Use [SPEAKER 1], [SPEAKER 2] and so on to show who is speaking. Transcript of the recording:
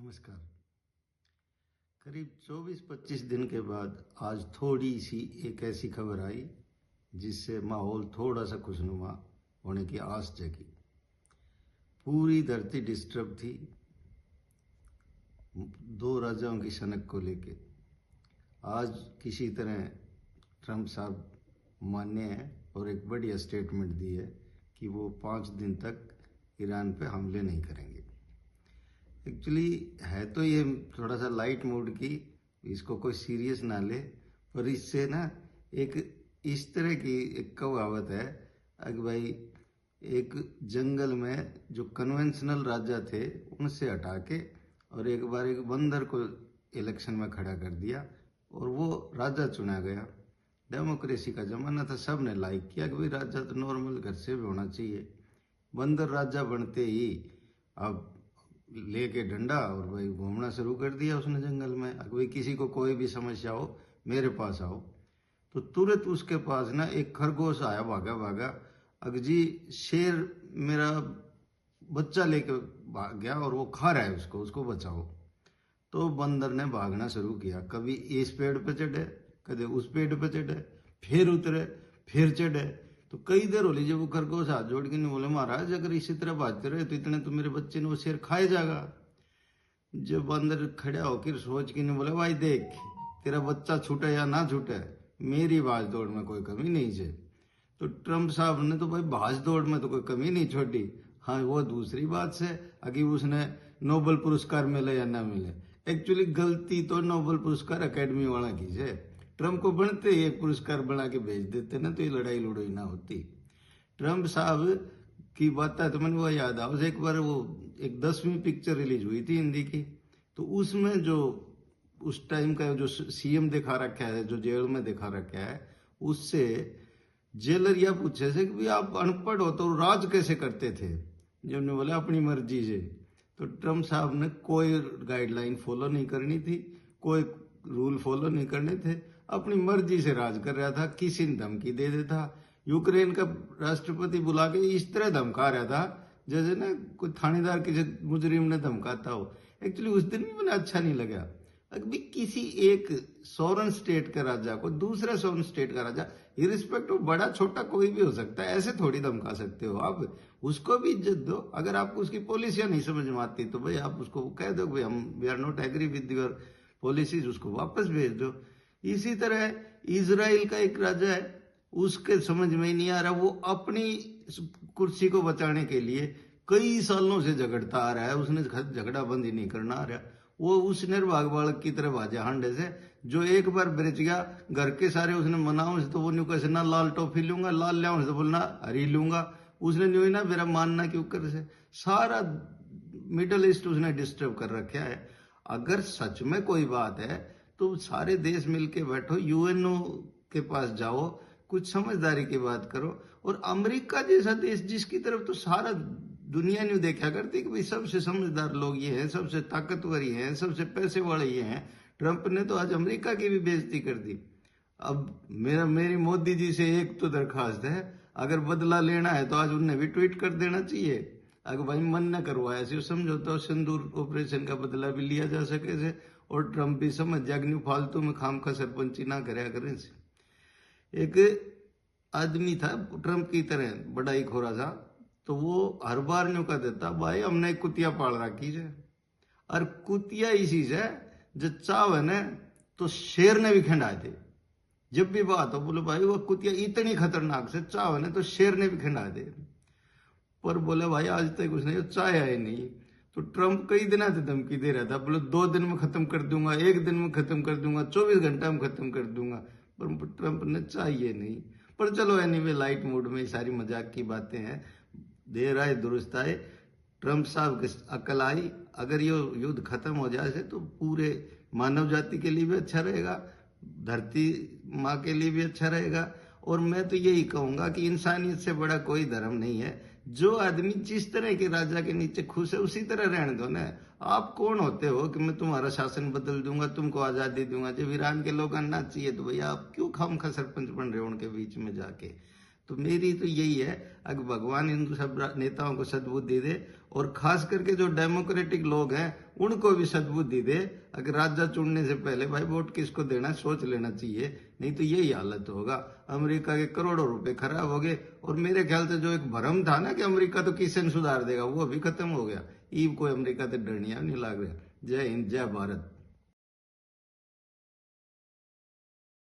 [SPEAKER 1] नमस्कार। करीब 24-25 दिन के बाद आज थोड़ी सी एक ऐसी खबर आई जिससे माहौल थोड़ा सा खुशनुमा होने की आस जगी। पूरी धरती डिस्टर्ब थी दो राजाओं की सनक को लेके। आज किसी तरह ट्रंप साहब मान्य है और एक बढ़िया स्टेटमेंट दी है कि वो 5 दिन तक ईरान पे हमले नहीं करेंगे। एक्चुअली है तो ये थोड़ा सा लाइट मूड की, इसको कोई सीरियस ना ले, पर इससे ना एक इस तरह की एक कहावत है कि भाई एक जंगल में जो कन्वेंशनल राजा थे उनसे हटा के और एक बार एक बंदर को इलेक्शन में खड़ा कर दिया और वो राजा चुना गया। डेमोक्रेसी का जमाना था, सब ने लाइक किया कि भाई राजा तो नॉर्मल घर से भी होना चाहिए। बंदर राजा बनते ही अब लेके डंडा और भाई घूमना शुरू कर दिया उसने जंगल में। अगर भाई किसी को कोई भी समस्या हो मेरे पास आओ। तो तुरंत उसके पास ना एक खरगोश आया भागा भागा, अगजी शेर मेरा बच्चा लेके भाग गया और वो खा रहा है उसको, उसको बचाओ। तो बंदर ने भागना शुरू किया, कभी इस पेड़ पे चढ़े कभी उस पेड़ पे चढ़े, फिर उतरे फिर चढ़े। तो कई देर हो ली जब वो खरगोश हाथ जोड़ के नहीं बोले महाराज अगर इसी तरह भागते रहे तो इतने तो मेरे बच्चे ने वो शेर खाए जाएगा। जब बंदर खड़ा होकर सोच के नहीं बोले भाई देख तेरा बच्चा छूटे या ना छूटे मेरी भाज दौड़ में कोई कमी नहीं है। तो ट्रंप साहब ने तो भाई भाज दौड़ में तो कोई कमी नहीं छोड़ी। हाँ वो दूसरी बात से अगर उसने नोबेल पुरस्कार मिले या ना मिले, एक्चुअली गलती तो नोबेल पुरस्कार अकेडमी वाला की है। ट्रंप को बनते ही एक पुरस्कार बना के भेज देते ना तो ये लड़ाई लड़ाई ना होती। ट्रंप साहब की बात है तो मैंने वो याद आ, एक बार वो एक 10वीं पिक्चर रिलीज हुई थी हिंदी की, तो उसमें जो उस टाइम का जो सीएम दिखा रखा है, जो जेल में दिखा रखा है, उससे जेलर यह पूछे से कि भाई आप अनपढ़ हो तो राज कैसे करते थे। जब ने बोला अपनी मर्जी से। तो ट्रंप साहब ने कोई गाइडलाइन फॉलो नहीं करनी थी, कोई रूल फॉलो नहीं करने थे, अपनी मर्जी से राज कर रहा था। किसी ने धमकी दे देता, यूक्रेन का राष्ट्रपति बुला के इस तरह धमका रहा था जैसे ना कोई थानेदार किसी मुजरिम ने धमकाता हो। एक्चुअली उस दिन भी मुझे अच्छा नहीं लगा। अभी किसी एक सॉवरेन स्टेट का राजा को दूसरा सॉवरेन स्टेट का राजा, इरिस्पेक्ट ऑफ बड़ा छोटा कोई भी हो सकता है, ऐसे थोड़ी धमका सकते हो आप। उसको भी इज्जत दो। अगर आपको उसकी पॉलिसियां नहीं समझ में आती तो भाई आप उसको कह दो भाई हम we are not agree with your policies, उसको वापस भेज दो। इसी तरह इजराइल का एक राजा है, उसके समझ में ही नहीं आ रहा, वो अपनी कुर्सी को बचाने के लिए कई सालों से झगड़ता आ रहा है, उसने झगड़ा बंद ही नहीं करना आ रहा। वो उस निर्भाग बालक की तरह भाजा हांडे से, जो एक बार बेच गया घर के सारे उसने मनाओ से तो वो न्यू कैसे ना लाल टॉफी लूंगा, लाल लियाओ से तो बोलना हरी लूंगा। उसने न्यू ही ना मेरा मानना के ऊपर से सारा मिडल ईस्ट उसने डिस्टर्ब कर रखा है। अगर सच में कोई बात है तो सारे देश मिलके बैठो, यूएनओ के पास जाओ, कुछ समझदारी की बात करो। और अमेरिका जैसा देश जिसकी तरफ तो सारा दुनिया नहीं देखा करती कि भाई सबसे समझदार लोग ये हैं, सबसे ताकतवर ये हैं, सबसे पैसे वाले ये हैं, ट्रंप ने तो आज अमेरिका की भी बेइज्जती कर दी। अब मेरी मोदी जी से एक तो दरखास्त है, अगर बदला लेना है तो आज उन्हें भी ट्वीट कर देना चाहिए। अगर भाई मन न करवाया से समझो तो सिंदूर ऑपरेशन का बदला भी लिया जा सके से, और ट्रंप भी समझ जाए फालतू में खाम का सरपंची ना कराया करें से। एक आदमी था ट्रंप की तरह बड़ा ही खोरा था, तो वो हर बार न्यू कह देता भाई हमने एक कुतिया पाल रखी है, और कुतिया इसी से जो चाव है ना तो शेर ने भी खिंडा दे। जब भी बात हो बोले भाई वो कुतिया इतनी खतरनाक से चाव है ना तो शेर ने भी खिंडा दे। पर बोले भाई आज तक उसने चाया ही नहीं। तो ट्रंप कई दिन से धमकी दे रहा था, बोले 2 दिन में खत्म कर दूंगा, 1 दिन में खत्म कर दूंगा, 24 घंटा में खत्म कर दूंगा, पर ट्रंप ने चाहिए नहीं। पर चलो एनीवे लाइट मूड में सारी मजाक की बातें हैं, देर आए दुरुस्त आए। ट्रंप साहब की अकल आई, अगर ये युद्ध खत्म हो जाए तो पूरे मानव जाति के लिए भी अच्छा रहेगा, धरती माँ के लिए भी अच्छा रहेगा। और मैं तो यही कहूंगा कि इंसानियत से बड़ा कोई धर्म नहीं है। जो आदमी जिस तरह के राजा के नीचे खुश है उसी तरह रहने दो ना। आप कौन होते हो कि मैं तुम्हारा शासन बदल दूंगा, तुमको आजादी दूंगा। जब ईरान के लोग आना चाहिए तो भैया आप क्यों खामखा सरपंच बन रहे हो उनके बीच में जाके। तो मेरी तो यही है, अगर भगवान इन सब नेताओं को सद्बुद्धि दे, और खास करके जो डेमोक्रेटिक लोग हैं उनको भी सद्बुद्धि दे। अगर राजा चुनने से पहले भाई वोट किसको देना सोच लेना चाहिए, नहीं तो यही हालत होगा। अमेरिका के करोड़ों रुपए खराब हो गए, और मेरे ख्याल से जो एक भ्रम था ना कि अमेरिका तो किशन सुधार देगा, वो अभी खत्म हो गया। ईब कोई अमेरिका से डरनिया नहीं लग रहा। जय हिंद, जय भारत।